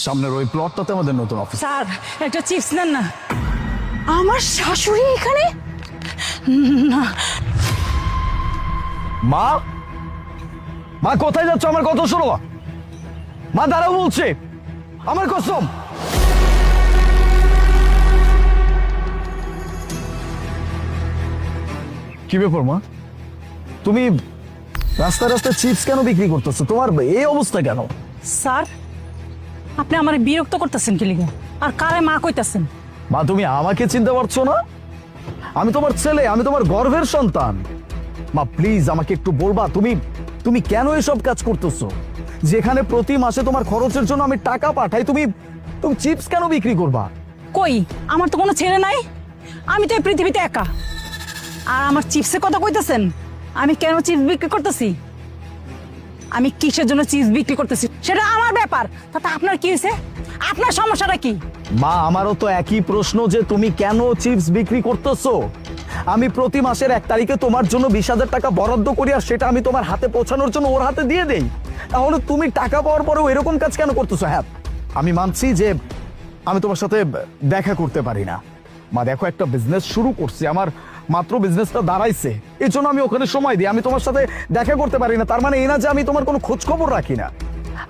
সামনের ওই প্লটটাতে আমাদের নতুন অফিস। স্যার একটা চিপস নেন না। আমার শাশুড়ি এখানে? না। মা, মা কোথায় যাচ্ছ? আমার কথা শোনো। মা দাঁড়াও বলছে, আমার কসম। কি ব্যাপার মা, তুমি রাস্তায় রাস্তায় চিপস কেন বিক্রি করতেছো? তোমার এই অবস্থা কেন? স্যার আপনি আমার বিরক্ত করতেছেন কি লিগা? আর কারে মা কইতাছেন? মা তুমি আমাকে চিনতে পারছো না? আমি তোমার ছেলে, আমি তোমার গর্ভের সন্তান। মা প্লিজ আমাকে একটু বলবা, তুমি তুমি কেন এসব কাজ করতেছো? যেখানে প্রতি মাসে তোমার খরচের জন্য আমি টাকা পাঠাই, তুমি তুমি চিপস কেন বিক্রি করবা? কই, আমার তো কোনো ছেলে নাই, আমি তো এই পৃথিবীতে একা। আর আমার চিপসের কথা কইতাছেন? আমি কেন চিপস বিক্রি করতেছি, আমি কিসের জন্য চিপস বিক্রি করতেছি সেটা আমার ব্যাপার। তাতে আপনার কি হয়েছে? আপনার সমস্যাটা কি? মা আমারও তো একই প্রশ্ন, যে তুমি কেন চিপস বিক্রি করতেছো? আমি প্রতি মাসের 1 তারিখে তোমার জন্য 20,000 টাকা বরাদ্দ করি, আর সেটা আমি তোমার হাতে পৌঁছানোর জন্য ওর হাতে দিয়ে দেই। তাহলে তুমি টাকা পাওয়ার পরেও এরকম কাজ কেন করতেছো? হ্যাঁ আমি মানছি যে আমি তোমার সাথে দেখা করতে পারি না। মা দেখো, একটা বিজনেস শুরু করছি, আমার মাত্র বিজনেসটা দাঁড়াইছে, এই জন্য আমি ওখানে সময় দিই। আমি তোমার সাথে দেখা করতে পারি না, তার মানে এই না যে আমি তোমার কোনো খোঁজ খবর রাখি না।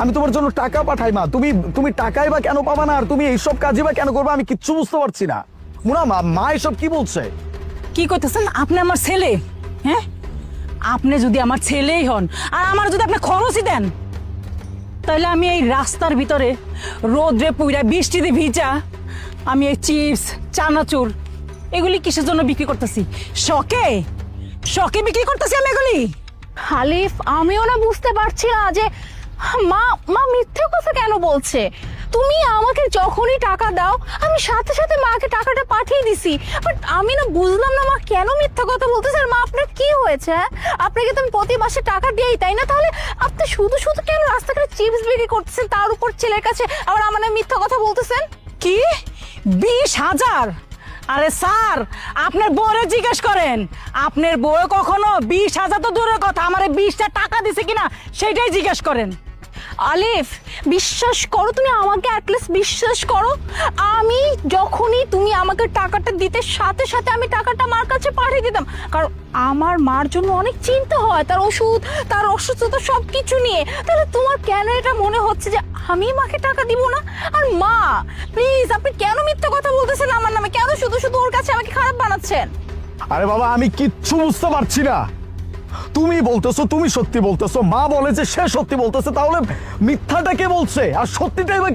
আমি তোমার জন্য টাকা পাঠাই মা, তুমি তুমি টাকাই বা কেন পাবা না, আর তুমি এইসব কাজই বা কেন করবে? আমি কিচ্ছু বুঝতে পারছি না। মুনা মা, মা এসব কি বলছে? কি করতেছেন? আপনি আমার ছেলে, হ্যাঁ? আপনি যদি আমার ছেলেই হন আর আমার যদি আপনি খরচই দেন, তাহলে আমি এই রাস্তার ভিতরে রোদ্রে পুইরা বৃষ্টিতে ভিজা আমি এই চিপস চানাচুর এগুলি কিসের জন্য বিক্রি করতেছি? শখে শখে বিক্রি করতেছি আমি এগুলি। হালিফ, আমিও না বুঝতে পারছি না যে মা মা মিথ্যে কথা কেন বলছে। তুমি আমাকে যখনই টাকা দাও আমি সাথে সাথে মাকে টাকাটা পাঠিয়ে দিছি, বাট আমি না বুঝলাম না মা কেন মিথ্যা কথা বলতেছে। আর মা আপনার কি হয়েছে? হ্যাঁ, আপনাকে তো আমি প্রতি মাসে টাকা দিই, তাই না? তাহলে আপনি শুধু শুধু কেন রাস্তাঘাটে চিপস বিক্রি করতেছেন, তার উপর ছেলের কাছে আবার আমার নামে মিথ্যা কথা বলতেছেন? কি 20,000? আরে স্যার, আপনার বউরে জিজ্ঞেস করেন, আপনার বউ কখনো 20,000 তো দূরের কথা, আমারে 20টা টাকা দিছে কিনা সেটাই জিজ্ঞেস করেন। আলিফ, বিশ্বাস করো, তুমি আমাকে অ্যাটলিস্ট বিশ্বাস করো। আমি যখনই তুমি আমাকে টাকাটা দিতে সাথে সাথে আমি টাকাটা মার কাছে পাঠিয়ে দিতাম, কারণ আমার মার জন্য অনেক চিন্তা হয়, তার ওষুধ, তার অসুস্থতা সব কিছু নিয়ে। তাহলে তোমার কেন এটা মনে হচ্ছে যে আমি মাকে টাকা দিব না? আর মা প্লিজ, আপনি কেন মিথ্যা কথা বলতেছেন আমার নামে? কেন শুধু শুধু ওর কাছে আমাকে খারাপ বানাচ্ছেন? আরে বাবা, আমি কিচ্ছু বুঝতে পারছি না। তুমি বলতেছো তুমি সত্যি বলতেছো, মা বলে যে সে সত্যি বলতেছে, তাহলে মিথ্যাটা কে বলছে আর সত্যিটাই বা কে